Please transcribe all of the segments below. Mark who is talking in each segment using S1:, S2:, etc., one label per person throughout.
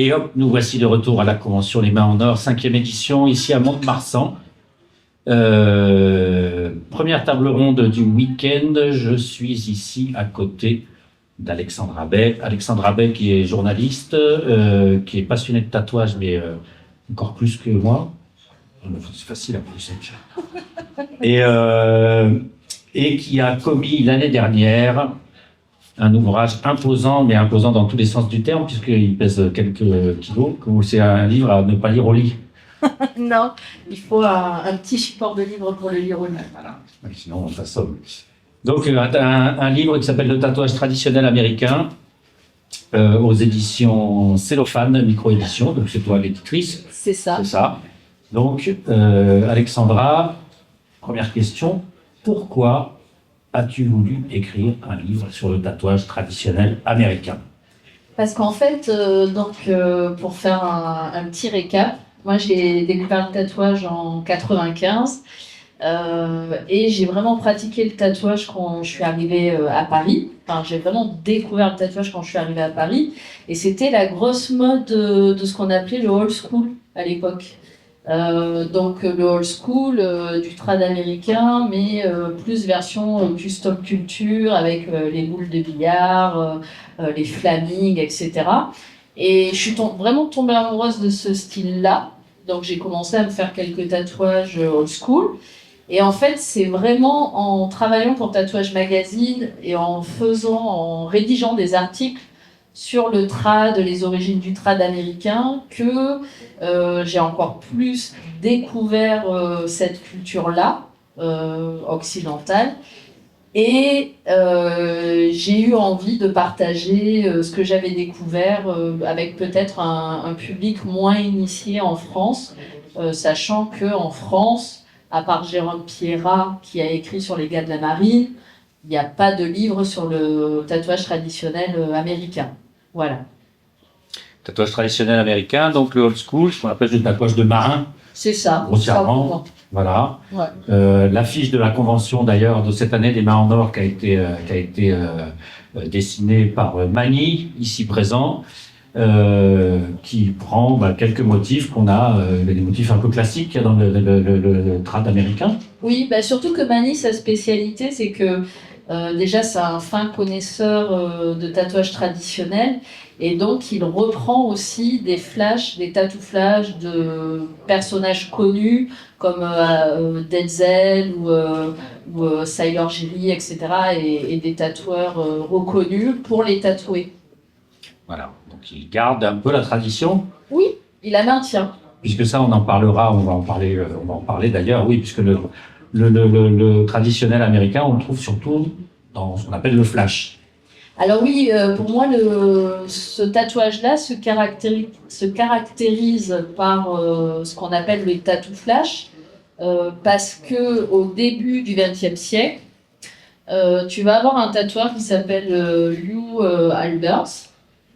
S1: Et hop, nous voici de retour à la Convention Les Mains en Or, 5e édition, ici à Mont-de-Marsan. Première table ronde du week-end. Je suis ici à côté d'Alexandre Abbé. Alexandre Abbé qui est journaliste, qui est passionné de tatouage, mais encore plus que moi. C'est facile à plus. Et qui a commis l'année dernière un ouvrage imposant, mais imposant dans tous les sens du terme, puisqu'il pèse quelques kilos. C'est un livre à ne pas lire au lit.
S2: Non, il faut un petit support de livre pour le lire au lit.
S1: Voilà, sinon on s'assomme. Donc un livre qui s'appelle Le tatouage traditionnel américain, aux éditions Cellophane, micro-édition, donc c'est toi l'éditrice.
S2: C'est ça.
S1: C'est ça. Donc, Alexandra, première question, pourquoi as-tu voulu écrire un livre sur le tatouage traditionnel américain?
S2: Parce qu'en fait, pour faire un petit récap, moi j'ai découvert le tatouage en 95 et j'ai vraiment pratiqué le tatouage quand je suis arrivée à Paris. Enfin, j'ai vraiment découvert le tatouage quand je suis arrivée à Paris et c'était la grosse mode de ce qu'on appelait le old school à l'époque. Donc le old school du trad américain, mais plus version custom culture avec les boules de billard, les flamings, etc. Et je suis vraiment tombée amoureuse de ce style-là. Donc j'ai commencé à me faire quelques tatouages old school. Et en fait, c'est vraiment en travaillant pour Tatouage Magazine et en rédigeant des articles sur le trad, les origines du trad américain, que j'ai encore plus découvert cette culture-là, occidentale. Et j'ai eu envie de partager ce que j'avais découvert avec peut-être un public moins initié en France, sachant qu'en France, à part Jérôme Pierrat qui a écrit sur les gars de la marine, il n'y a pas de livre sur le tatouage traditionnel américain. Voilà.
S1: Tatouage traditionnel américain, donc le old school, ce qu'on appelle le tatouage de marin.
S2: C'est ça.
S1: Grossièrement. Voilà. Ouais. L'affiche de la convention d'ailleurs de cette année des Mains en Or qui a été dessinée par Mani, ici présent, qui prend quelques motifs qu'on a, des motifs un peu classiques qu'il y a dans le trad américain.
S2: Oui, surtout que Mani, sa spécialité, c'est que déjà, c'est un fin connaisseur de tatouage traditionnel et donc il reprend aussi des flashs, des tatou-flash de personnages connus comme Denzel ou Sailor Jerry, etc. et des tatoueurs reconnus pour les tatouer.
S1: Voilà, donc il garde un peu la tradition.
S2: Oui, il la maintient.
S1: Puisque ça, on en parlera, on va en parler d'ailleurs, oui, puisque le traditionnel américain, on le trouve surtout dans ce qu'on appelle le flash.
S2: Alors oui, pour moi, ce tatouage-là se caractérise par ce qu'on appelle le tatou flash, parce que au début du XXe siècle, tu vas avoir un tatoueur qui s'appelle Lew Alberts.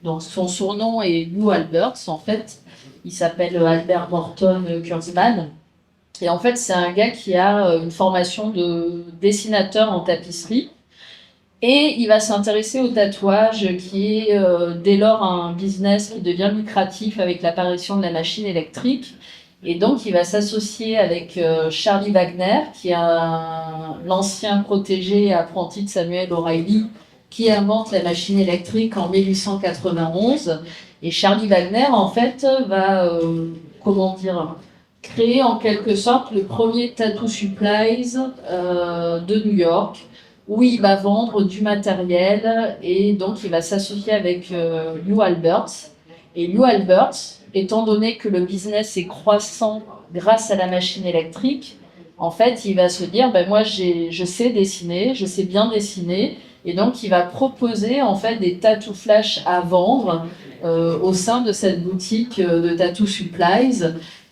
S2: Donc son surnom est Lew Alberts. En fait, il s'appelle Albert Morton Kurzman. Et en fait, c'est un gars qui a une formation de dessinateur en tapisserie. Et il va s'intéresser au tatouage qui est dès lors un business qui devient lucratif avec l'apparition de la machine électrique. Et donc il va s'associer avec Charlie Wagner, qui est l'ancien protégé et apprenti de Samuel O'Reilly, qui invente la machine électrique en 1891. Et Charlie Wagner, en fait, va, créer en quelque sorte le premier Tattoo Supplies de New York, où il va vendre du matériel et donc il va s'associer avec Lew Alberts. Et Lew Alberts, étant donné que le business est croissant grâce à la machine électrique, en fait, il va se dire, moi, je sais dessiner, je sais bien dessiner, et donc il va proposer en fait des tattoo flash à vendre au sein de cette boutique de Tattoo Supplies.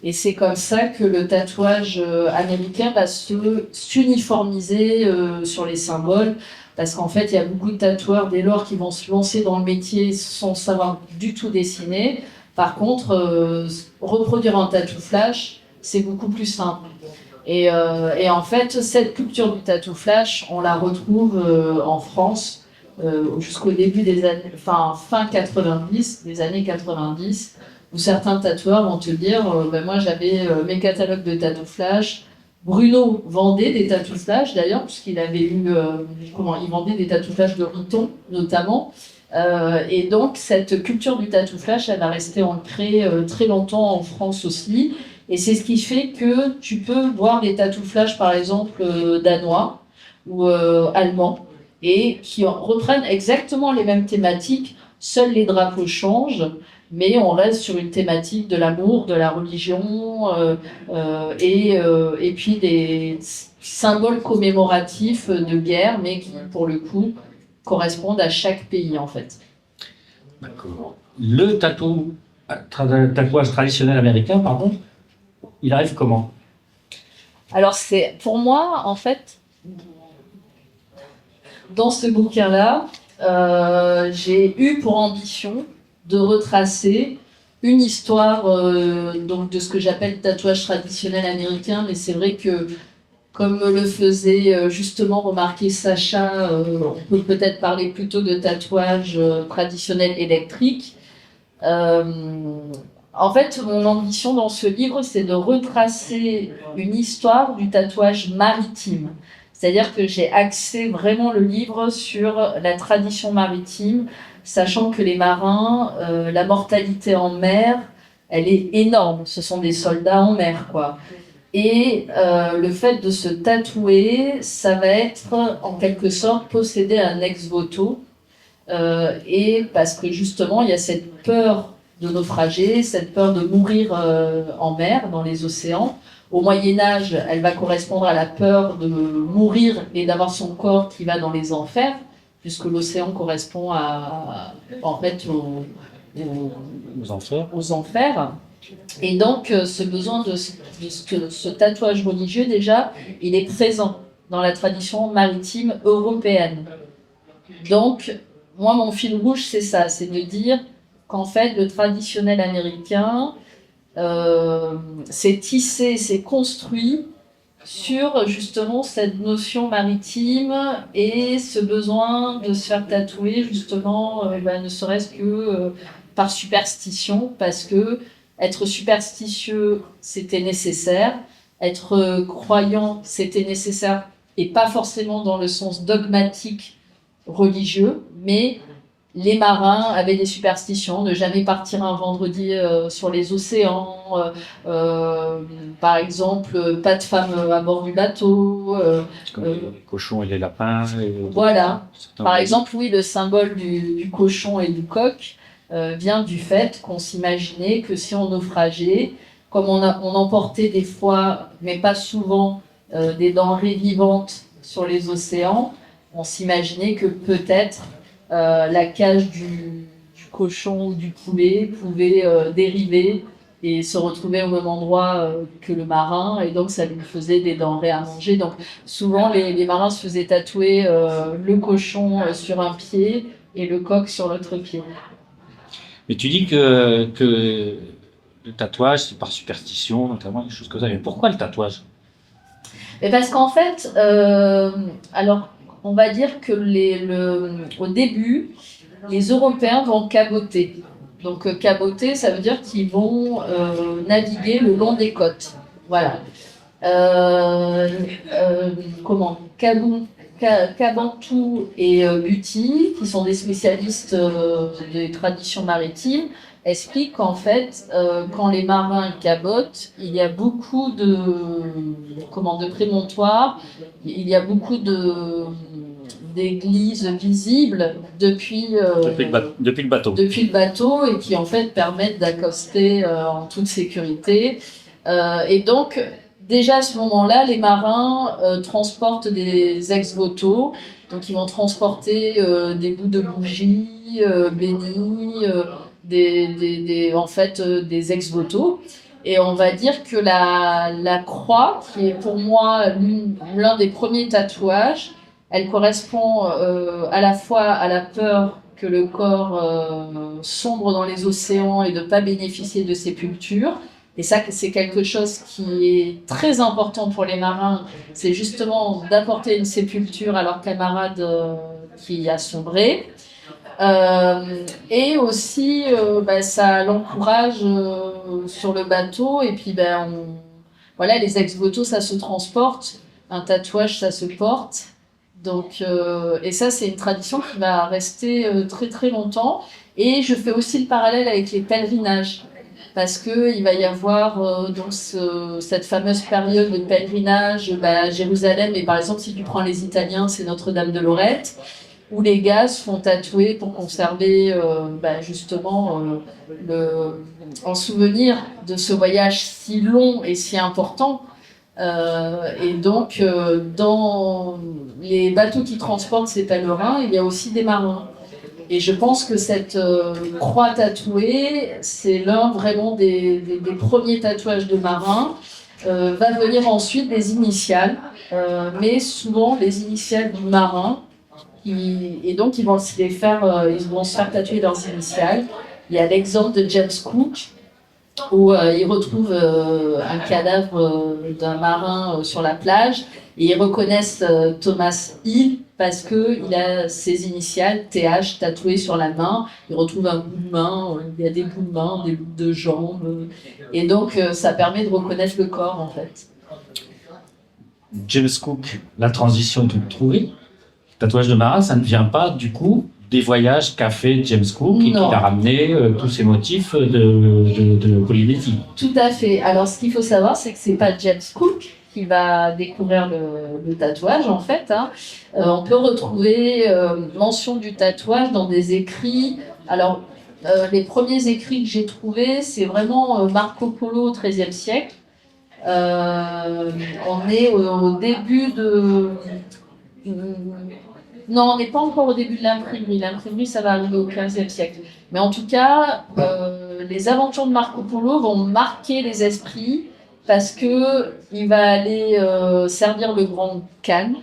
S2: Et c'est comme ça que le tatouage américain va s'uniformiser sur les symboles, parce qu'en fait, il y a beaucoup de tatoueurs dès lors qui vont se lancer dans le métier sans savoir du tout dessiner. Par contre, reproduire un tattoo flash, c'est beaucoup plus simple. Et en fait, cette culture du tattoo flash, on la retrouve en France jusqu'au début des années, fin 90, des années 90, où certains tatoueurs vont te dire, moi j'avais mes catalogues de tatou flash. Bruno vendait des tatou flash d'ailleurs, puisqu'il avait eu, il vendait des tatou flash de Riton notamment. Et donc cette culture du tatou flash, elle va rester ancrée très longtemps en France aussi. Et c'est ce qui fait que tu peux voir des tatou flash par exemple danois ou allemands et qui reprennent exactement les mêmes thématiques. Seuls les drapeaux changent, mais on reste sur une thématique de l'amour, de la religion et puis des symboles commémoratifs de guerre, mais qui pour le coup correspondent à chaque pays en fait.
S1: D'accord. Le tatouage traditionnel américain, pardon, il arrive comment?
S2: Alors c'est pour moi en fait dans ce bouquin-là, j'ai eu pour ambition de retracer une histoire donc de ce que j'appelle tatouage traditionnel américain, mais c'est vrai que comme le faisait justement remarquer Sacha, on peut peut-être parler plutôt de tatouage traditionnel électrique. En fait, mon ambition dans ce livre, c'est de retracer une histoire du tatouage maritime. C'est-à-dire que j'ai axé vraiment le livre sur la tradition maritime, sachant que les marins, la mortalité en mer, elle est énorme. Ce sont des soldats en mer, quoi. Et le fait de se tatouer, ça va être en quelque sorte posséder un ex-voto. Et parce que justement, il y a cette peur de naufrager, cette peur de mourir en mer, dans les océans. Au Moyen-Âge, elle va correspondre à la peur de mourir et d'avoir son corps qui va dans les enfers, puisque l'océan correspond en fait aux enfers. Et donc, ce besoin de ce tatouage religieux, déjà, il est présent dans la tradition maritime européenne. Donc, moi, mon fil rouge, c'est ça, c'est de dire qu'en fait, le traditionnel américain s'est tissé, s'est construit sur justement cette notion maritime et ce besoin de se faire tatouer, justement, ne serait-ce que par superstition, parce que être superstitieux, c'était nécessaire. Être croyant, c'était nécessaire, et pas forcément dans le sens dogmatique religieux, mais les marins avaient des superstitions, ne jamais partir un vendredi sur les océans, par exemple, pas de femmes à bord du bateau.
S1: Comme les cochons et les lapins.
S2: Voilà. Par exemple, oui, le symbole du cochon et du coq vient du fait qu'on s'imaginait que si on naufrageait, comme on emportait des fois, mais pas souvent, des denrées vivantes sur les océans, on s'imaginait que peut-être la cage du cochon ou du poulet pouvait dériver et se retrouver au même endroit que le marin, et donc ça lui faisait des denrées à manger. Donc souvent les marins se faisaient tatouer le cochon sur un pied et le coq sur l'autre pied.
S1: Mais tu dis que le tatouage, c'est par superstition, notamment, des choses comme ça. Mais pourquoi le tatouage?
S2: Mais parce qu'en fait, alors on va dire que au début, les Européens vont caboter. Donc caboter, ça veut dire qu'ils vont naviguer le long des côtes. Voilà. Cabantou et Buty, qui sont des spécialistes des traditions maritimes, expliquent qu'en fait, quand les marins cabotent, il y a beaucoup de prémontoires, il y a beaucoup d'églises visibles depuis
S1: le bateau.
S2: Depuis le bateau, et qui en fait permettent d'accoster en toute sécurité. Et donc, déjà à ce moment-là, les marins transportent des ex-voto, donc ils vont transporter des bouts de bougies bénies, des ex-voto. Et on va dire que la croix, qui est pour moi l'un des premiers tatouages, elle correspond à la fois à la peur que le corps sombre dans les océans et de ne pas bénéficier de sépulture. Et ça, c'est quelque chose qui est très important pour les marins, c'est justement d'apporter une sépulture à leurs camarades qui a sombré. Et aussi, ça l'encourage sur le bateau. Et puis, voilà, les ex-voto, ça se transporte. Un tatouage, ça se porte. Donc, et ça, c'est une tradition qui va rester très très longtemps. Et je fais aussi le parallèle avec les pèlerinages. Parce qu'il va y avoir cette fameuse période de pèlerinage à Jérusalem. Et par exemple, si tu prends les Italiens, c'est Notre-Dame de Lorette, où les gars se font tatouer pour conserver justement en souvenir de ce voyage si long et si important. Et donc, dans les bateaux qui transportent ces pèlerins, il y a aussi des marins. Et je pense que cette croix tatouée, c'est l'un vraiment des premiers tatouages de marins. Va venir ensuite des initiales, mais souvent les initiales du marin. Et donc, ils vont se faire tatouer leurs initiales. Il y a l'exemple de James Cook, où il retrouve un cadavre d'un marin sur la plage, et ils reconnaissent Thomas Hill parce qu'il a ses initiales TH tatouées sur la main. Ils retrouvent un bout de main, il y a des bouts de main, des bouts de jambes, et donc ça permet de reconnaître le corps en fait.
S1: James Cook, la transition est toute trouvée. Tatouage de marin, ça ne vient pas du coup des voyages qu'a fait James Cook et qui a ramené tous ces motifs de Polynésie.
S2: Tout à fait. Alors ce qu'il faut savoir, c'est que c'est pas James Cook qui va découvrir le tatouage en fait. On peut retrouver mention du tatouage dans des écrits. Alors les premiers écrits que j'ai trouvés, c'est vraiment Marco Polo au XIIIe siècle. On est au début de... Non, on n'est pas encore au début de l'imprimerie. L'imprimerie, ça va arriver au XVe siècle. Mais en tout cas, les aventures de Marco Polo vont marquer les esprits parce que il va aller servir le Grand Khan.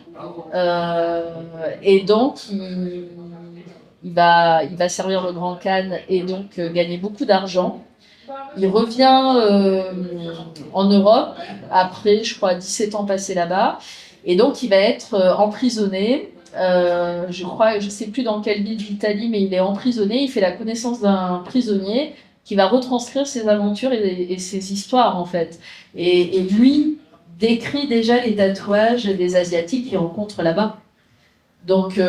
S2: Et donc, il va servir le Grand Khan et donc gagner beaucoup d'argent. Il revient en Europe après, je crois, 17 ans passés là-bas. Et donc, il va être emprisonné. Je ne sais plus dans quelle ville d'Italie, mais il est emprisonné. Il fait la connaissance d'un prisonnier qui va retranscrire ses aventures et ses histoires, en fait. Et lui décrit déjà les tatouages des Asiatiques qu'il rencontre là-bas. Donc,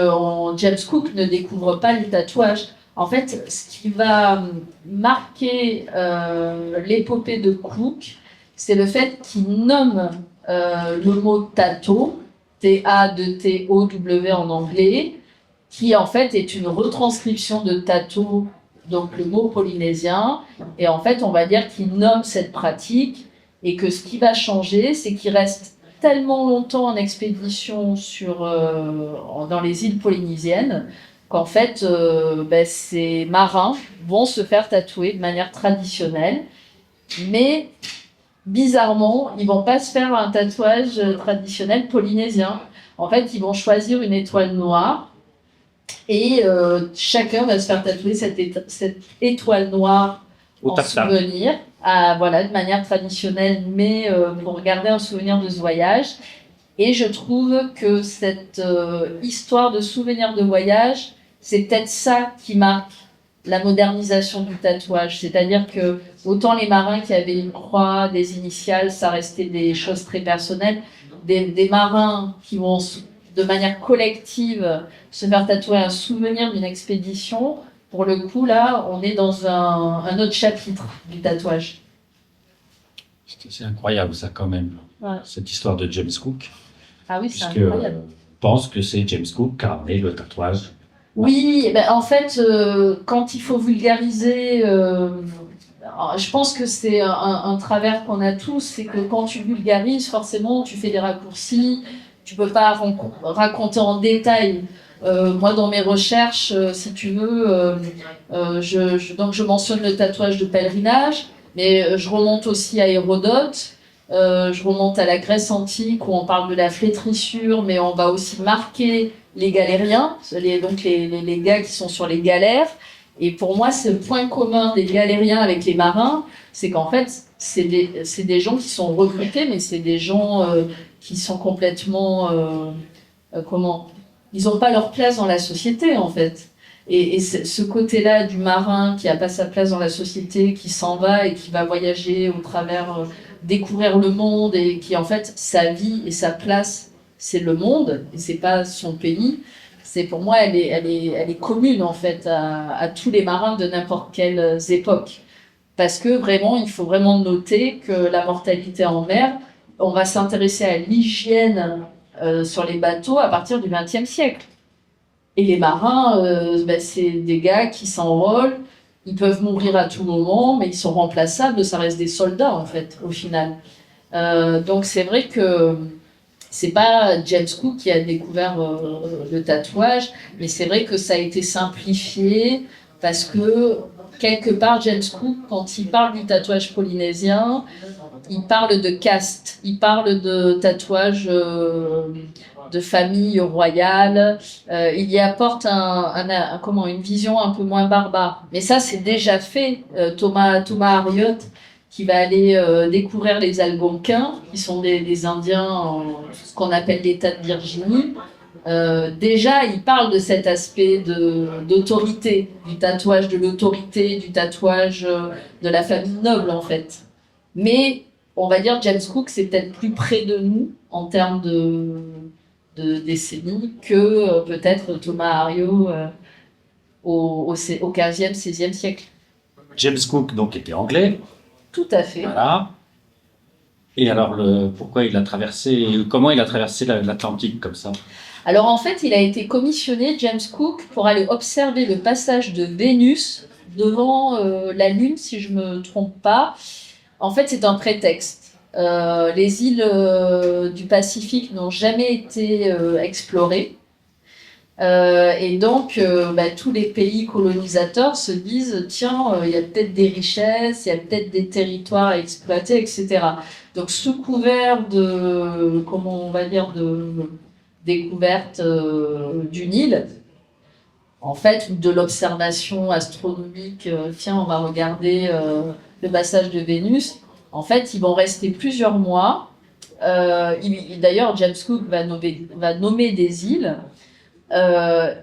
S2: James Cook ne découvre pas les tatouages. En fait, ce qui va marquer l'épopée de Cook, c'est le fait qu'il nomme le mot tato, T-A-T-O-W en anglais, qui en fait est une retranscription de tato, donc le mot polynésien. Et en fait, on va dire qu'il nomme cette pratique et que ce qui va changer, c'est qu'il reste tellement longtemps en expédition dans les îles polynésiennes qu'en fait, ces marins vont se faire tatouer de manière traditionnelle. Mais bizarrement, ils vont pas se faire un tatouage traditionnel polynésien. En fait, ils vont choisir une étoile noire et chacun va se faire tatouer cette étoile noire en souvenir, de manière traditionnelle, mais pour garder un souvenir de ce voyage. Et je trouve que cette histoire de souvenir de voyage, c'est peut-être ça qui marque la modernisation du tatouage. C'est-à-dire que autant les marins qui avaient une croix, des initiales, ça restait des choses très personnelles. Des marins qui vont, de manière collective, se faire tatouer un souvenir d'une expédition, pour le coup, là, on est dans un autre chapitre du tatouage.
S1: C'est incroyable, ça, quand même, cette histoire de James Cook.
S2: Ah oui, c'est incroyable.
S1: Je pense que c'est James Cook qui a amené le tatouage.
S2: Oui, en fait, quand il faut vulgariser, je pense que c'est un travers qu'on a tous, c'est que quand tu vulgarises, forcément, tu fais des raccourcis, tu peux pas raconter en détail. Moi, dans mes recherches, si tu veux, je mentionne le tatouage de pèlerinage, mais je remonte aussi à Hérodote. Je remonte à la Grèce antique où on parle de la flétrissure, mais on va aussi marquer les galériens, donc les gars qui sont sur les galères. Et pour moi, c'est le point commun des galériens avec les marins, c'est qu'en fait, c'est des gens qui sont recrutés, mais c'est des gens qui sont complètement ils n'ont pas leur place dans la société, en fait. Et ce côté-là du marin qui n'a pas sa place dans la société, qui s'en va et qui va voyager au travers, découvrir le monde et qui, en fait, sa vie et sa place, c'est le monde et c'est pas son pays. C'est pour moi, elle est commune, en fait, à tous les marins de n'importe quelle époque. Parce que vraiment, il faut vraiment noter que la mortalité en mer, on va s'intéresser à l'hygiène sur les bateaux à partir du XXe siècle. Et les marins, c'est des gars qui s'enrôlent, ils peuvent mourir à tout moment, mais ils sont remplaçables, ça reste des soldats en fait, au final. Donc c'est vrai que c'est pas James Cook qui a découvert le tatouage, mais c'est vrai que ça a été simplifié parce que quelque part James Cook, quand il parle du tatouage polynésien, il parle de caste, il parle de tatouage de famille royale, il y apporte une vision un peu moins barbare. Mais ça, c'est déjà fait. Thomas Harriot, qui va aller découvrir les Algonquins, qui sont des Indiens, ce qu'on appelle l'État de Virginie. Déjà, il parle de cet aspect d'autorité, du tatouage de l'autorité, du tatouage de la famille noble, en fait. Mais on va dire James Cook, c'est peut-être plus près de nous en termes de décennies que peut-être Thomas Harriot au 15e, 16e siècle.
S1: James Cook, donc, était anglais.
S2: Tout à fait.
S1: Voilà. Et alors, comment il a traversé l'Atlantique comme ça?
S2: Alors en fait, il a été commissionné, James Cook, pour aller observer le passage de Vénus devant la Lune, si je ne me trompe pas. En fait, c'est un prétexte. Les îles du Pacifique n'ont jamais été explorées. Et donc, tous les pays colonisateurs se disent, tiens, il y a peut-être des richesses, il y a peut-être des territoires à exploiter, etc. Donc, sous couvert de découverte d'une île, en fait, de l'observation astronomique, tiens, on va regarder le passage de Vénus. En fait, ils vont rester plusieurs mois. D'ailleurs, James Cook va nommer des îles. En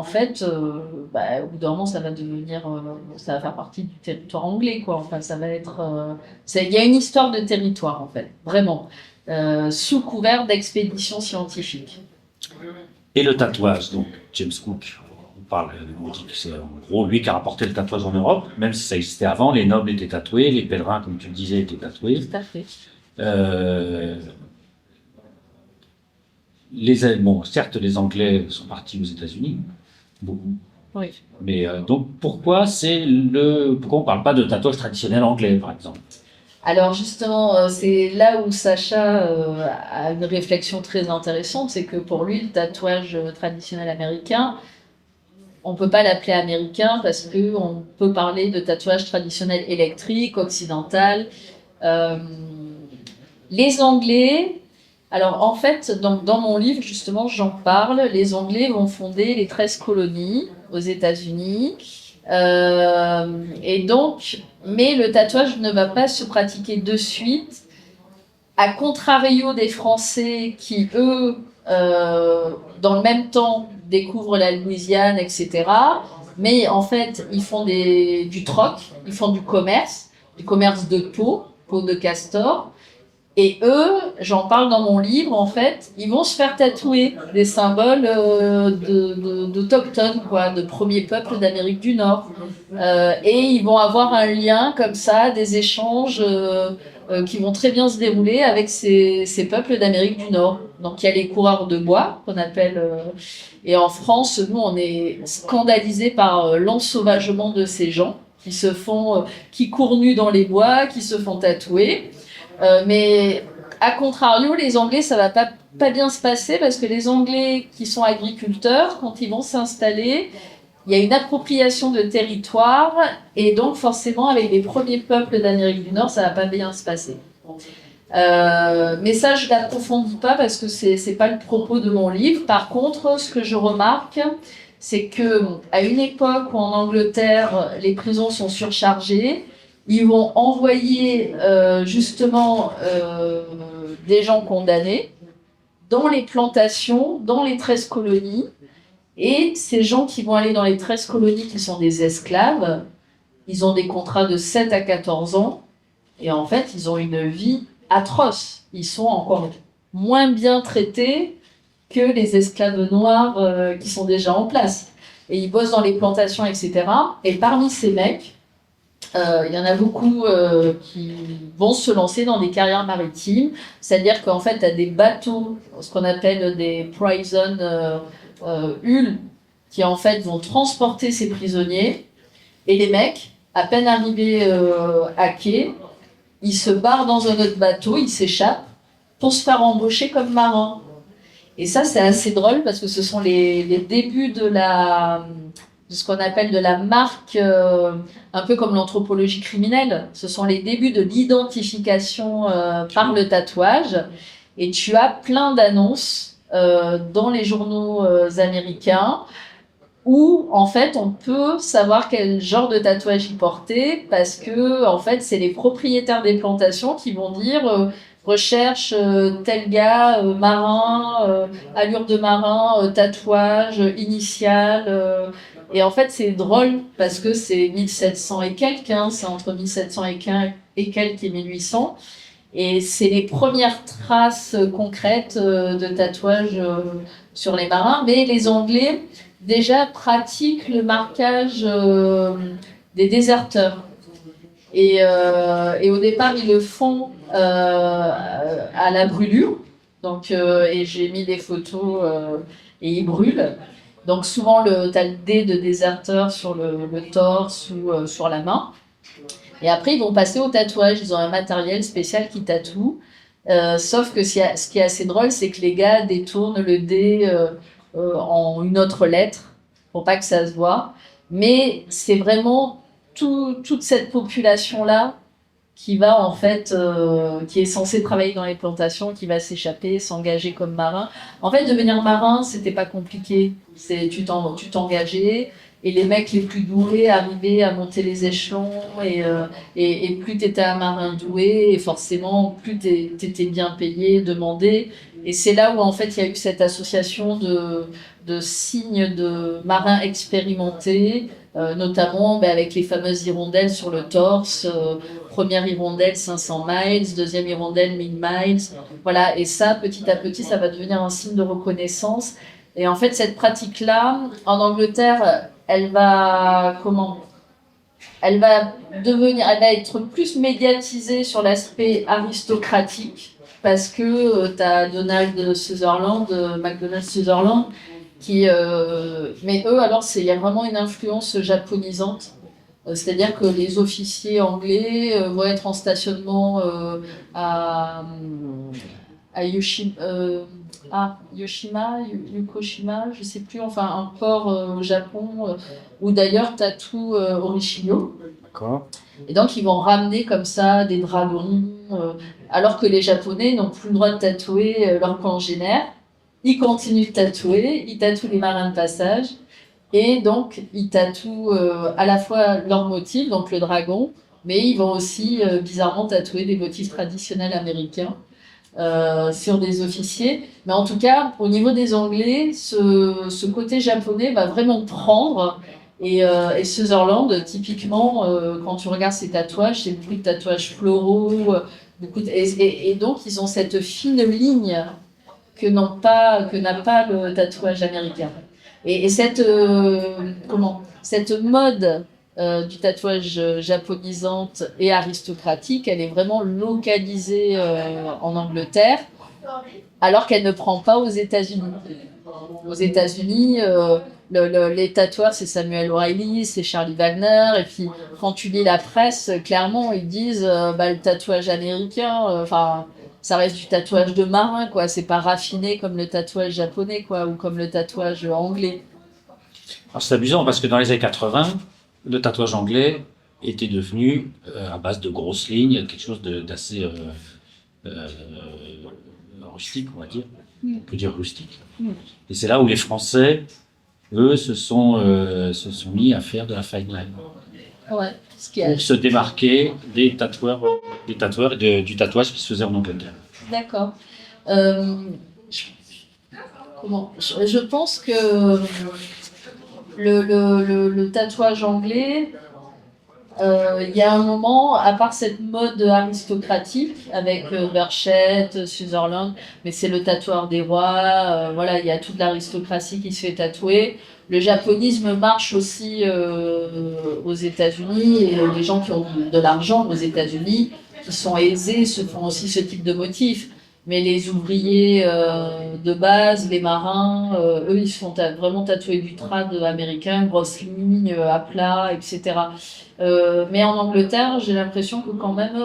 S2: fait, au bout d'un moment, ça va faire partie du territoire anglais, quoi. Enfin, ça va être. Il y a une histoire de territoire, en fait, vraiment, sous couvert d'expéditions scientifiques.
S1: Et le tatouage, donc James Cook, on dit que c'est en gros lui qui a rapporté le tatouage en Europe, même si ça existait avant, les nobles étaient tatoués, les pèlerins, comme tu le disais, étaient tatoués.
S2: Tout à fait.
S1: Certes, les Anglais sont partis aux États-Unis, beaucoup.
S2: Oui.
S1: Mais donc, pourquoi on parle pas de tatouage traditionnel anglais, par exemple?
S2: Alors justement, c'est là où Sacha a une réflexion très intéressante, c'est que pour lui, le tatouage traditionnel américain, on ne peut pas l'appeler américain parce qu'on peut parler de tatouage traditionnel électrique, occidental. Les Anglais, alors en fait, dans mon livre, justement, j'en parle, les Anglais vont fonder les 13 colonies aux États-Unis. Et donc, mais le tatouage ne va pas se pratiquer de suite, à contrario des Français qui, eux, dans le même temps, découvrent la Louisiane, etc. Mais en fait, ils font du troc, ils font du commerce de peau de castor. Et eux, j'en parle dans mon livre, en fait, ils vont se faire tatouer des symboles d'autochtones, quoi, de premiers peuples d'Amérique du Nord. Et ils vont avoir un lien comme ça, des échanges qui vont très bien se dérouler avec ces peuples d'Amérique du Nord. Donc il y a les coureurs de bois, qu'on appelle... et en France, nous, on est scandalisés par l'ensauvagement de ces gens qui courent nus dans les bois, qui se font tatouer. Mais à contrario, les Anglais, ça va pas bien se passer parce que les Anglais qui sont agriculteurs, quand ils vont s'installer, il y a une appropriation de territoire et donc forcément avec les premiers peuples d'Amérique du Nord, ça va pas bien se passer. Mais ça, je l'approfondis pas parce que c'est pas le propos de mon livre. Par contre, ce que je remarque, c'est que à une époque où en Angleterre, les prisons sont surchargées, ils vont envoyer justement des gens condamnés dans les plantations, dans les 13 colonies. Et ces gens qui vont aller dans les 13 colonies, qui sont des esclaves, ils ont des contrats de 7 à 14 ans. Et en fait, ils ont une vie atroce. Ils sont encore moins bien traités que les esclaves noirs qui sont déjà en place. Et ils bossent dans les plantations, etc. Et parmi ces mecs, il y en a beaucoup qui vont se lancer dans des carrières maritimes. C'est-à-dire qu'en fait, tu as des bateaux, ce qu'on appelle des prison hulls, qui en fait vont transporter ces prisonniers. Et les mecs, à peine arrivés à quai, ils se barrent dans un autre bateau, ils s'échappent pour se faire embaucher comme marins. Et ça, c'est assez drôle parce que ce sont les débuts de ce qu'on appelle de la marque, un peu comme l'anthropologie criminelle. Ce sont les débuts de l'identification par le tatouage. Et tu as plein d'annonces dans les journaux américains où, en fait, on peut savoir quel genre de tatouage il portait parce que, en fait, c'est les propriétaires des plantations qui vont dire recherche tel gars, marin, allure de marin, tatouage, initial. Et en fait, c'est drôle parce que c'est 1700 et quelques, hein, c'est entre 1700 et quelques et 1800. Et c'est les premières traces concrètes de tatouage sur les marins. Mais les Anglais, déjà, pratiquent le marquage des déserteurs. Et au départ, ils le font à la brûlure. Donc, et j'ai mis des photos et ils brûlent. Donc souvent, tu as le dé de déserteur sur le torse ou sur la main. Et après, ils vont passer au tatouage. Ils ont un matériel spécial qui tatoue. Sauf que ce qui est assez drôle, c'est que les gars détournent le dé en une autre lettre pour pas que ça se voit. Mais c'est vraiment toute cette population-là qui va en fait, qui est censée travailler dans les plantations, qui va s'échapper, s'engager comme marin. En fait, devenir marin, c'était pas compliqué. Tu t'engageais et les mecs les plus doués arrivaient à monter les échelons et plus t'étais un marin doué et forcément plus t'étais bien payé, demandé. Et c'est là où en fait il y a eu cette association de signes de marins expérimentés, notamment avec les fameuses hirondelles sur le torse. Première hirondelle 500 miles, deuxième hirondelle 1000 miles. Voilà, et ça, petit à petit, ça va devenir un signe de reconnaissance. Et en fait, cette pratique-là, en Angleterre, elle va elle va être plus médiatisée sur l'aspect aristocratique parce que tu as Donald Sutherland, MacDonald Sutherland, mais eux, alors, il y a vraiment une influence japonisante. C'est-à-dire que les officiers anglais vont être en stationnement à Yoshima, Yukoshima, je sais plus, enfin un port au Japon, où d'ailleurs tatoue Orishino.
S1: D'accord.
S2: Et donc ils vont ramener comme ça des dragons, alors que les Japonais n'ont plus le droit de tatouer leurs congénères. Ils continuent de tatouer, ils tatouent les marins de passage. Et donc, ils tatouent à la fois leur motif, donc le dragon, mais ils vont aussi bizarrement tatouer des motifs traditionnels américains sur des officiers. Mais en tout cas, au niveau des Anglais, ce côté japonais va vraiment prendre. Et Sutherland, typiquement, quand tu regardes ses tatouages, c'est beaucoup de tatouages floraux. Et donc, ils ont cette fine ligne que n'a pas le tatouage américain. Et cette mode du tatouage japonisante et aristocratique, elle est vraiment localisée en Angleterre, alors qu'elle ne prend pas aux États-Unis. Aux États-Unis, les tatoueurs, c'est Samuel O'Reilly, c'est Charlie Wagner, et puis quand tu lis la presse, clairement, ils disent le tatouage américain, ça reste du tatouage de marin, quoi. C'est pas raffiné comme le tatouage japonais, quoi, ou comme le tatouage anglais.
S1: Alors c'est amusant parce que dans les années 80, le tatouage anglais était devenu, à base de grosses lignes, quelque chose d'assez rustique, on va dire. On peut dire rustique. Et c'est là où les Français, eux, se sont mis à faire de la fine line.
S2: Ouais,
S1: pour se démarquer des tatoueurs du tatouage qui se faisait en Angleterre.
S2: D'accord. Je pense que le tatouage anglais, il y a un moment, à part cette mode aristocratique avec Burchett, Sutherland, mais c'est le tatoueur des rois, voilà, il y a toute l'aristocratie qui se fait tatouer. Le japonisme marche aussi aux États-Unis et les gens qui ont de l'argent aux États-Unis, qui sont aisés, se font aussi ce type de motifs. Mais les ouvriers de base, les marins, eux, ils se font vraiment tatouer du trad américain, grosse ligne à plat, etc. Mais en Angleterre, j'ai l'impression que quand même,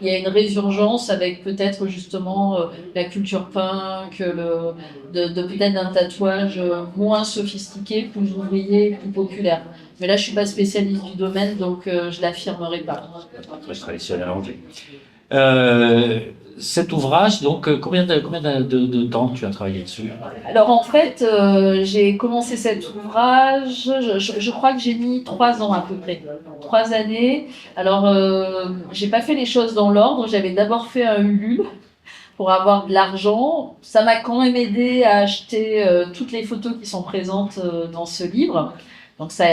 S2: il y a une résurgence avec peut-être justement la culture punk, de peut-être un tatouage moins sophistiqué, plus ouvrier, plus populaire. Mais là, je suis pas spécialiste du domaine, donc je l'affirmerai pas.
S1: Très traditionnel anglais. Cet ouvrage, donc, combien de temps tu as travaillé dessus?
S2: Alors en fait, j'ai commencé cet ouvrage, je crois que j'ai mis 3 ans à peu près, 3 années. Alors j'ai pas fait les choses dans l'ordre, j'avais d'abord fait un Ulule pour avoir de l'argent. Ça m'a quand même aidé à acheter toutes les photos qui sont présentes dans ce livre. Donc ça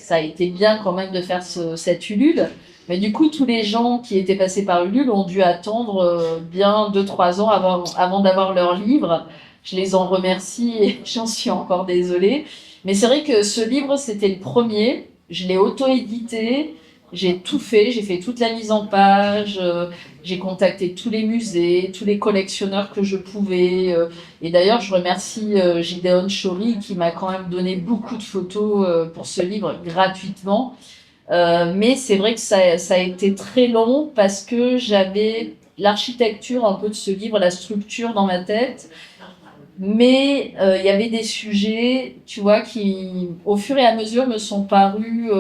S2: a été bien quand même de faire cet Ulule. Mais du coup, tous les gens qui étaient passés par Ulule ont dû attendre bien 2-3 ans avant d'avoir leur livre. Je les en remercie et j'en suis encore désolée. Mais c'est vrai que ce livre, c'était le premier. Je l'ai auto-édité. J'ai tout fait. J'ai fait toute la mise en page. J'ai contacté tous les musées, tous les collectionneurs que je pouvais. Et d'ailleurs, je remercie Gideon Shori qui m'a quand même donné beaucoup de photos pour ce livre gratuitement. Mais c'est vrai que ça a été très long parce que j'avais l'architecture un peu de ce livre, la structure dans ma tête. Mais il y avait des sujets, tu vois, qui, au fur et à mesure, me sont parus.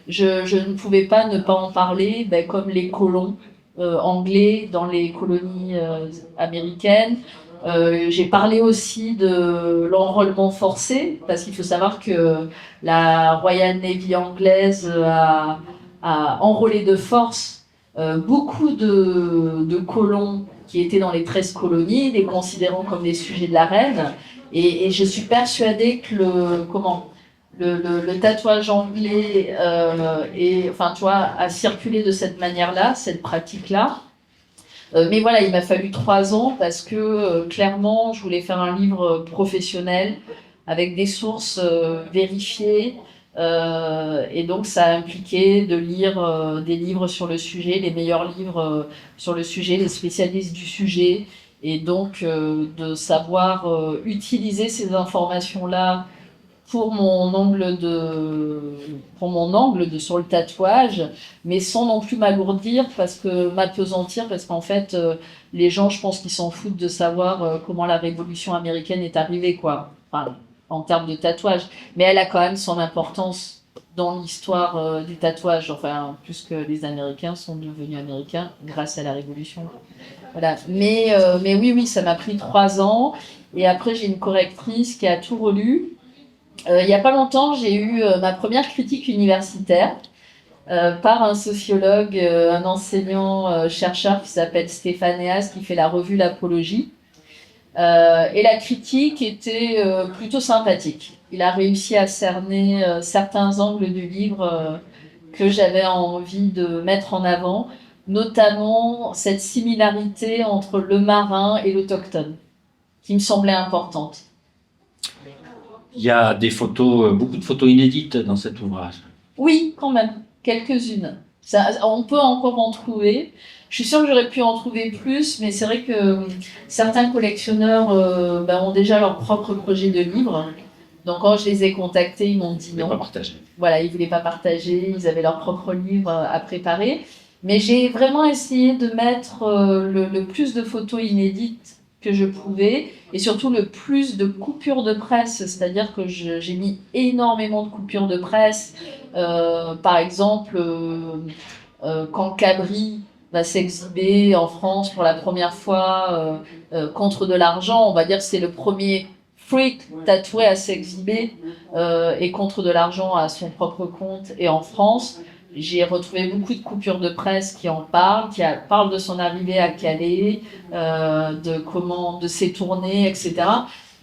S2: Je ne pouvais pas ne pas en parler, ben, comme les colons anglais dans les colonies américaines. J'ai parlé aussi de l'enrôlement forcé, parce qu'il faut savoir que la Royal Navy anglaise a enrôlé de force beaucoup de colons qui étaient dans les 13 colonies, les considérant comme des sujets de la reine. Et je suis persuadée que le tatouage anglais enfin, tu vois, a circulé de cette manière-là, cette pratique-là. Mais voilà, il m'a fallu 3 ans parce que clairement, je voulais faire un livre professionnel avec des sources vérifiées. Et donc, ça a impliqué de lire des livres sur le sujet, les meilleurs livres sur le sujet, les spécialistes du sujet, et donc de savoir utiliser ces informations-là pour mon angle de sur le tatouage, mais sans non plus m'apesantir, parce qu'en fait, les gens, je pense qu'ils s'en foutent de savoir comment la Révolution américaine est arrivée, quoi. Enfin, en termes de tatouage. Mais elle a quand même son importance dans l'histoire du tatouage, enfin, puisque les Américains sont devenus Américains grâce à la Révolution. Voilà. Mais oui, ça m'a pris 3 ans. Et après, j'ai une correctrice qui a tout relu. Il y a pas longtemps, j'ai eu ma première critique universitaire par un sociologue, un enseignant chercheur qui s'appelle Stéphane Eas, qui fait la revue L'Apologie. Et la critique était plutôt sympathique. Il a réussi à cerner certains angles du livre que j'avais envie de mettre en avant, notamment cette similarité entre le marin et l'autochtone, qui me semblait importante.
S1: Il y a des photos, beaucoup de photos inédites dans cet ouvrage.
S2: Oui, quand même, quelques-unes. On peut encore en trouver. Je suis sûre que j'aurais pu en trouver plus, mais c'est vrai que certains collectionneurs ont déjà leur propre projet de livre. Donc quand je les ai contactés, ils m'ont dit non.
S1: Pas partager.
S2: Voilà, ils voulaient pas partager, ils avaient leur propre livre à préparer. Mais j'ai vraiment essayé de mettre le plus de photos inédites que je pouvais, et surtout le plus de coupures de presse, c'est-à-dire que j'ai mis énormément de coupures de presse. Par exemple, quand Cabri va s'exhiber en France pour la première fois contre de l'argent, on va dire que c'est le premier freak tatoué à s'exhiber et contre de l'argent à son propre compte et en France. J'ai retrouvé beaucoup de coupures de presse qui en parlent, parlent de son arrivée à Calais, de ses tournées, etc.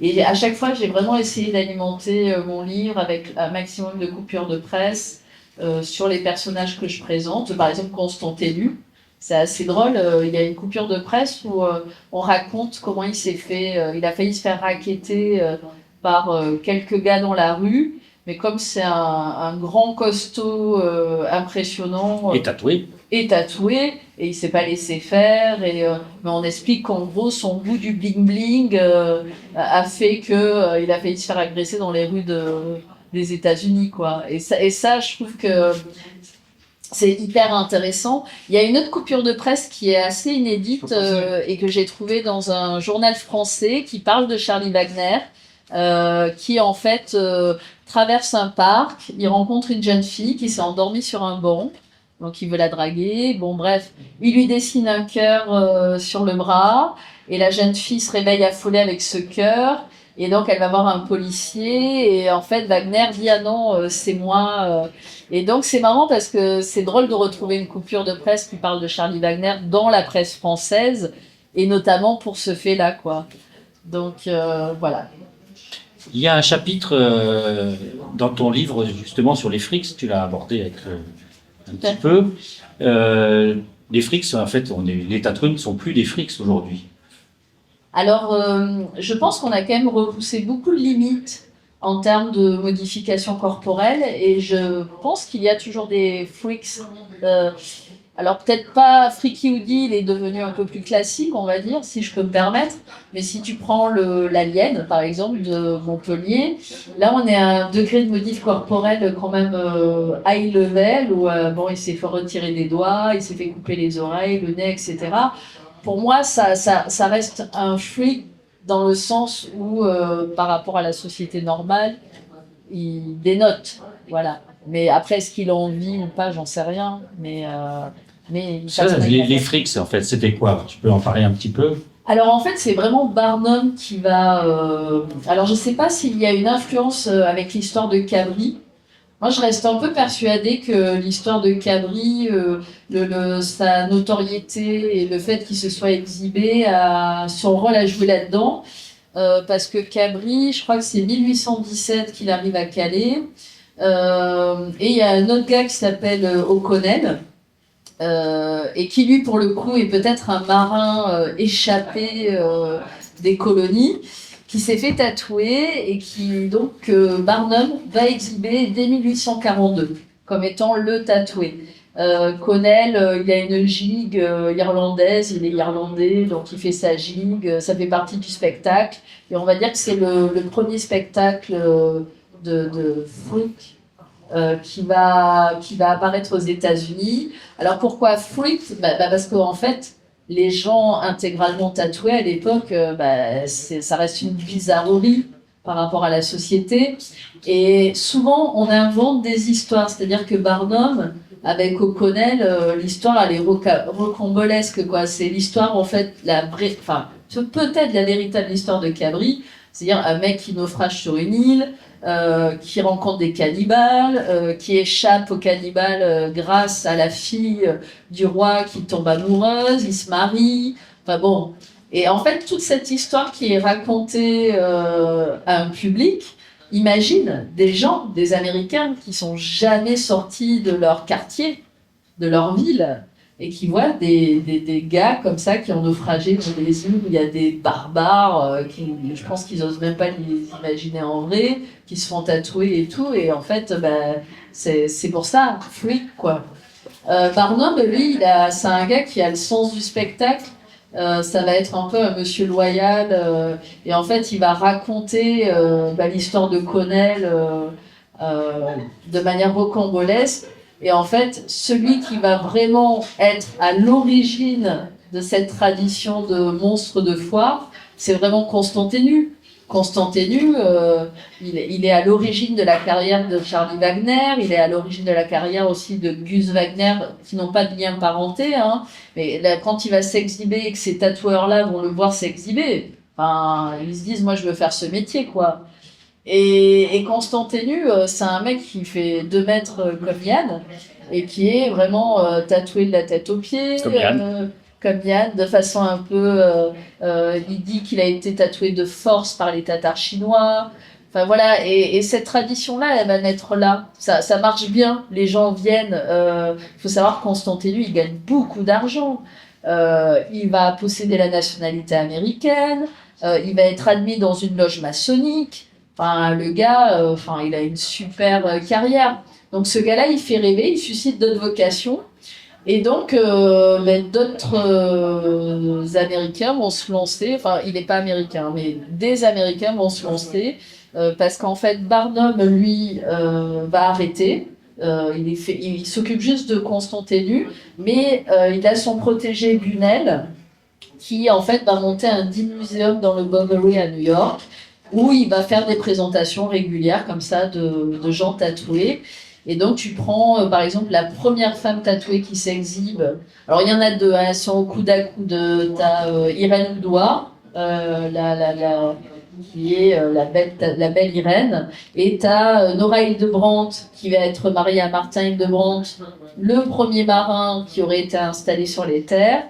S2: Et à chaque fois, j'ai vraiment essayé d'alimenter mon livre avec un maximum de coupures de presse sur les personnages que je présente. Par exemple, Constant Élu. C'est assez drôle. Il y a une coupure de presse où on raconte comment il s'est fait. Il a failli se faire racketter par quelques gars dans la rue. Mais comme c'est un grand costaud impressionnant. Et tatoué, et il s'est pas laissé faire. Mais on explique qu'en gros, son goût du bling-bling a fait que il a failli se faire agresser dans les rues des États-Unis, quoi. Et ça, je trouve que c'est hyper intéressant. Il y a une autre coupure de presse qui est assez inédite et que j'ai trouvée dans un journal français qui parle de Charlie Wagner, qui en fait traverse un parc. Il rencontre une jeune fille qui s'est endormie sur un banc. Donc il veut la draguer. Bon bref, il lui dessine un cœur sur le bras et la jeune fille se réveille affolée avec ce cœur. Et donc elle va voir un policier et en fait Wagner dit ah non c'est moi. Et donc c'est marrant parce que c'est drôle de retrouver une coupure de presse qui parle de Charlie Wagner dans la presse française et notamment pour ce fait-là quoi. Donc voilà.
S1: Il y a un chapitre dans ton livre justement sur les frics, tu l'as abordé avec un petit peu. Les frics, en fait, les tatoués ne sont plus des frics aujourd'hui.
S2: Alors, je pense qu'on a quand même repoussé beaucoup de limites en termes de modification corporelle et je pense qu'il y a toujours des freaks. Alors peut-être pas Freaky Woody, il est devenu un peu plus classique, on va dire, si je peux me permettre. Mais si tu prends l'Alien, par exemple, de Montpellier, là on est à un degré de modif corporel quand même high level, où bon, il s'est fait retirer des doigts, il s'est fait couper les oreilles, le nez, etc. Pour moi, ça reste un freak dans le sens où, par rapport à la société normale, il dénote, voilà. Mais après, est-ce qu'il a envie ou pas, j'en sais rien. Mais
S1: les frics, en fait, c'était quoi? Tu peux en parler un petit peu?
S2: Alors en fait, c'est vraiment Barnum qui va. Alors je sais pas s'il y a une influence avec l'histoire de Cabri. Moi, je reste un peu persuadée que l'histoire de Cabri, sa notoriété et le fait qu'il se soit exhibé, son rôle à jouer là-dedans. Parce que Cabri, je crois que c'est 1817 qu'il arrive à Calais. Et il y a un autre gars qui s'appelle O'Connell, et qui lui, pour le coup, est peut-être un marin échappé des colonies, qui s'est fait tatouer et qui, donc, Barnum va exhiber dès 1842 comme étant le tatoué. Connell, il a une gigue irlandaise, il est irlandais, donc il fait sa gigue, ça fait partie du spectacle. Et on va dire que c'est le premier spectacle de freak qui va apparaître aux États-Unis. Alors pourquoi freak? Parce qu'en fait, les gens intégralement tatoués à l'époque, ça reste une bizarrerie par rapport à la société. Et souvent, on invente des histoires. C'est-à-dire que Barnum, avec O'Connell, l'histoire, elle est rocambolesque, quoi. C'est l'histoire, en fait, peut-être la véritable histoire de Cabri. C'est-à-dire un mec qui naufrage sur une île, qui rencontre des cannibales, qui échappe aux cannibales grâce à la fille du roi qui tombe amoureuse, il se marie. Enfin bon. Et en fait, toute cette histoire qui est racontée à un public, imagine des gens, des Américains qui sont jamais sortis de leur quartier, de leur ville, et qui voient des gars comme ça qui ont naufragé dans des îles où il y a des barbares qui, je pense qu'ils osent même pas les imaginer en vrai, qui se font tatouer et tout, et en fait, c'est pour ça, freak, quoi. Barnum, lui, c'est un gars qui a le sens du spectacle. Ça va être un peu un monsieur loyal, et en fait, il va raconter l'histoire de Connell de manière rocambolesque. Et en fait, celui qui va vraiment être à l'origine de cette tradition de monstre de foire, c'est vraiment Constant Énu. Constant Énu, il est à l'origine de la carrière de Charlie Wagner, il est à l'origine de la carrière aussi de Gus Wagner, qui n'ont pas de lien parenté, hein. Mais là, quand il va s'exhiber et que ces tatoueurs-là vont le voir s'exhiber, ils se disent, moi je veux faire ce métier, quoi. Et Constant Énu, c'est un mec qui fait 2 mètres comme Yann, et qui est vraiment tatoué de la tête aux pieds.
S1: Comme Yann.
S2: comme Yann, de façon un peu... il dit qu'il a été tatoué de force par les Tatars chinois. Enfin voilà, et cette tradition-là, elle va naître là. Ça marche bien, les gens viennent. Il faut savoir que Constant Élu, il gagne beaucoup d'argent. Il va posséder la nationalité américaine. Il va être admis dans une loge maçonnique. Enfin, le gars, il a une super carrière. Donc ce gars-là, il fait rêver, il suscite d'autres vocations. Et donc, d'autres Américains vont se lancer. Enfin, il n'est pas américain, mais des Américains vont se lancer parce qu'en fait, Barnum, lui, va arrêter. Il s'occupe juste de Constant Élu, mais il a son protégé Bunnell qui, en fait, va monter un Dean Museum dans le Bowery à New York où il va faire des présentations régulières comme ça de gens tatoués. Et donc, tu prends, par exemple, la première femme tatouée qui s'exhibe. Alors, il y en a deux, hein, elles sont au coude à coude. T'as Irène Oudois, qui est la belle Irène. Et t'as Nora Hildebrandt, qui va être mariée à Martin Hildebrandt, le premier marin qui aurait été installé sur les terres.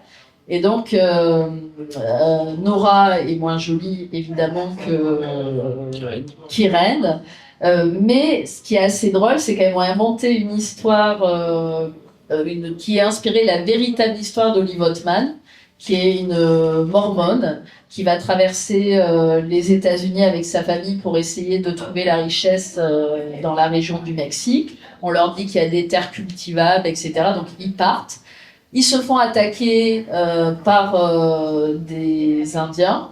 S2: Et donc, Nora est moins jolie, évidemment, qu'Irène. Mais ce qui est assez drôle, c'est qu'elles vont inventer une histoire qui est inspirée de la véritable histoire d'Olive Ottman, qui est une mormone qui va traverser les États-Unis avec sa famille pour essayer de trouver la richesse dans la région du Mexique. On leur dit qu'il y a des terres cultivables, etc. Donc ils partent. Ils se font attaquer par des Indiens.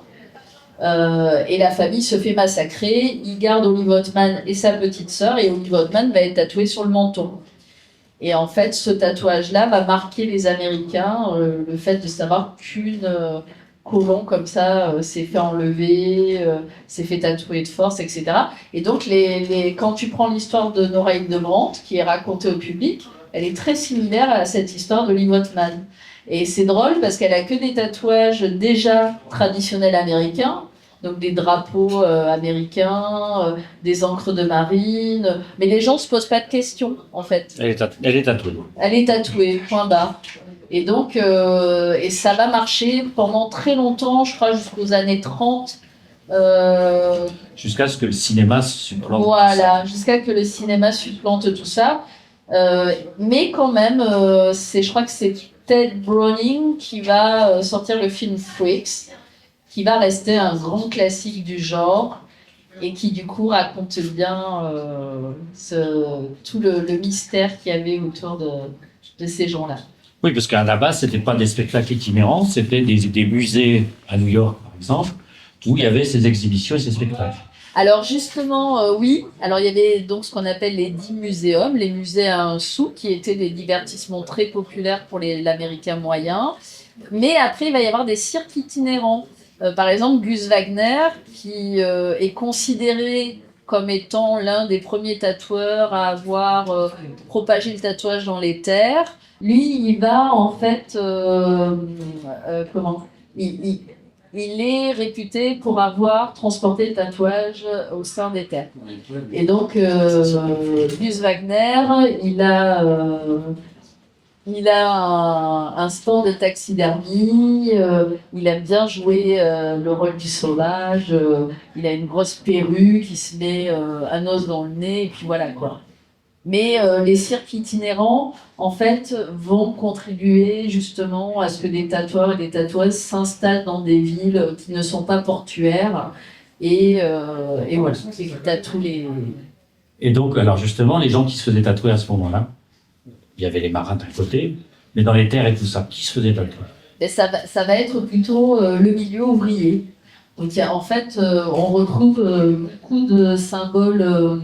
S2: Et la famille se fait massacrer. Il garde Olive Ottman et sa petite sœur, et Olive Ottman va être tatouée sur le menton. Et en fait, ce tatouage-là va marquer les Américains, le fait de savoir qu'une colon comme ça s'est fait enlever, s'est fait tatouer de force, etc. Et donc, quand tu prends l'histoire de Nora Hildebrandt, qui est racontée au public, elle est très similaire à cette histoire d'Olive Ottman. Et c'est drôle parce qu'elle a que des tatouages déjà traditionnels américains, donc des drapeaux américains, des encres de marine, mais les gens se posent pas de questions en fait.
S1: Elle est tatouée.
S2: Elle est tatouée, point barre. Et donc, et ça va marcher pendant très longtemps, je crois jusqu'aux années 30.
S1: Jusqu'à ce que le cinéma supplante.
S2: Voilà, jusqu'à que le cinéma supplante tout ça. Mais quand même, je crois que c'est Ted Browning qui va sortir le film Freaks, qui va rester un grand classique du genre et qui du coup raconte bien tout le mystère qu'il y avait autour de ces gens-là.
S1: Oui, parce qu'à la base, c'était pas des spectacles itinérants, c'était des musées à New York, par exemple, où il y avait ces exhibitions et ces spectacles.
S2: Alors justement, oui. Alors il y avait donc ce qu'on appelle les 10 muséums, les musées à un sou, qui étaient des divertissements très populaires pour l'Américain moyen. Mais après, il va y avoir des cirques itinérants. Par exemple, Gus Wagner, qui est considéré comme étant l'un des premiers tatoueurs à avoir propagé le tatouage dans les terres. Lui, il va en fait... Il est réputé pour avoir transporté le tatouage au sein des terres. Et donc, Gus Wagner, il a un stand de taxidermie, il aime bien jouer le rôle du sauvage, il a une grosse perruque, il se met un os dans le nez, et puis voilà quoi. Mais les cirques itinérants, en fait, vont contribuer justement à ce que des tatoueurs et des tatoueuses s'installent dans des villes qui ne sont pas portuaires et voilà, qui tatouent les...
S1: Et donc, alors justement, les gens qui se faisaient tatouer à ce moment-là, il y avait les marins d'un côté, mais dans les terres et tout ça, qui se faisait tatouer?
S2: Et ça va être plutôt le milieu ouvrier. Donc en fait, on retrouve beaucoup de symboles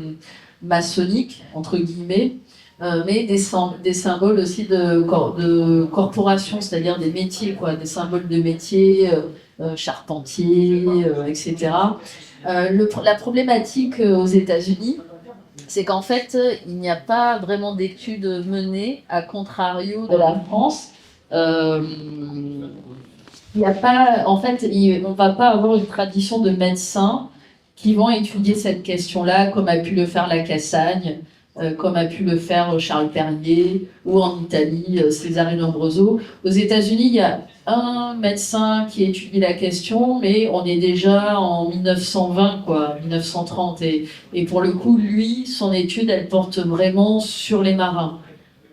S2: maçonniques, entre guillemets, mais des symboles aussi de corporation, c'est-à-dire des métiers, quoi, des symboles de métiers, charpentiers, etc. La problématique aux États-Unis, c'est qu'en fait, il n'y a pas vraiment d'études menées, à contrario de la France. Il n'y a pas, en fait, on ne va pas avoir une tradition de médecins qui vont étudier cette question-là, comme a pu le faire la Cassagne, comme a pu le faire Charles Perrier, ou en Italie, Cesare Lombroso. Aux États-Unis, il y a un médecin qui étudie la question, mais on est déjà en 1920, quoi, 1930. Et pour le coup, lui, son étude, elle porte vraiment sur les marins.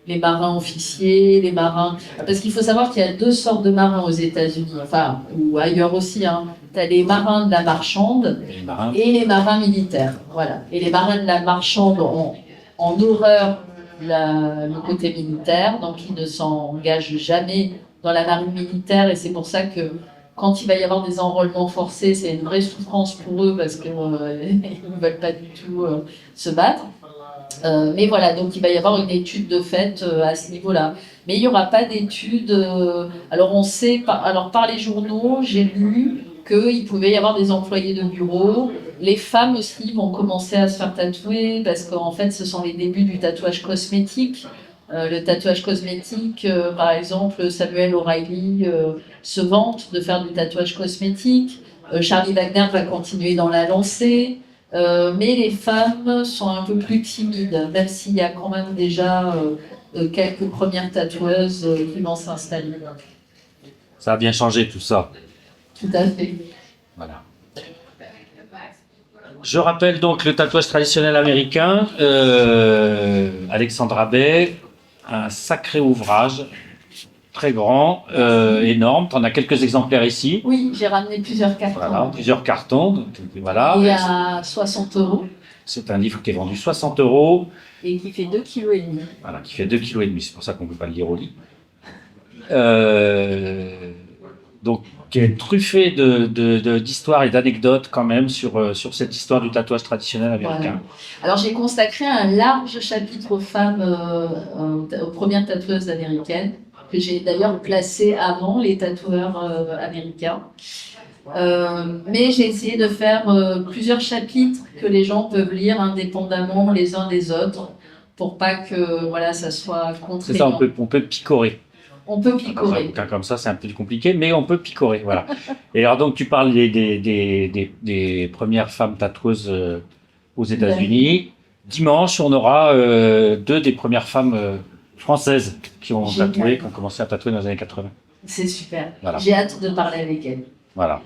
S2: Les marins officiers, les marins... Parce qu'il faut savoir qu'il y a deux sortes de marins aux États-Unis, enfin, ou ailleurs aussi. Hein. Tu as les marins de la marchande et les marins militaires. Voilà. Et les marins de la marchande ont en horreur le côté militaire, donc ils ne s'engagent jamais dans la marine militaire, et c'est pour ça que quand il va y avoir des enrôlements forcés, c'est une vraie souffrance pour eux parce qu'ils ne veulent pas du tout se battre. Mais voilà, donc il va y avoir une étude de fait à ce niveau-là. Mais il n'y aura pas d'étude. Alors on sait, par les journaux, j'ai lu qu'il pouvait y avoir des employés de bureau. Les femmes aussi vont commencer à se faire tatouer parce qu'en fait, ce sont les débuts du tatouage cosmétique. Le tatouage cosmétique, par exemple, Samuel O'Reilly se vante de faire du tatouage cosmétique. Charlie Wagner va continuer dans la lancée. Mais les femmes sont un peu plus timides, même s'il y a quand même déjà quelques premières tatoueuses qui vont s'installer.
S1: Ça a bien changé tout ça.
S2: Tout à fait.
S1: Voilà. Je rappelle donc le tatouage traditionnel américain, Alexandra Bay, un sacré ouvrage, très grand, énorme. Tu en as quelques exemplaires ici.
S2: Oui, j'ai ramené plusieurs cartons.
S1: Voilà, plusieurs cartons. Donc, voilà.
S2: Et à 60 €.
S1: C'est un livre qui est vendu 60 €.
S2: Et qui fait 2,5 kg.
S1: Voilà, qui fait 2,5 kg. C'est pour ça qu'on ne peut pas le lire au lit. Donc, qui est truffé d'histoires et d'anecdotes quand même sur cette histoire du tatouage traditionnel américain.
S2: Voilà. Alors, j'ai consacré un large chapitre aux femmes, aux premières tatoueuses américaines, que j'ai d'ailleurs placé avant les tatoueurs américains. Mais j'ai essayé de faire plusieurs chapitres que les gens peuvent lire indépendamment les uns des autres pour pas que voilà, ça soit contraignant.
S1: C'est ça, on peut picorer.
S2: On peut picorer.
S1: Un bouquin comme ça, c'est un peu compliqué, mais on peut picorer, voilà. Et alors donc, tu parles des premières femmes tatoueuses aux États-Unis. Dimanche, on aura deux des premières femmes françaises qui ont tatoué, qui ont commencé à tatouer dans les années 80.
S2: C'est super.
S1: Voilà.
S2: J'ai hâte de parler avec elles.
S1: Voilà.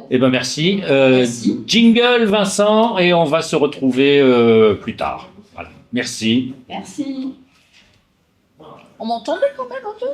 S1: Eh ben merci.
S2: Merci.
S1: Jingle Vincent, et on va se retrouver plus tard. Voilà. Merci.
S2: Merci. On m'entendait quand même un peu ?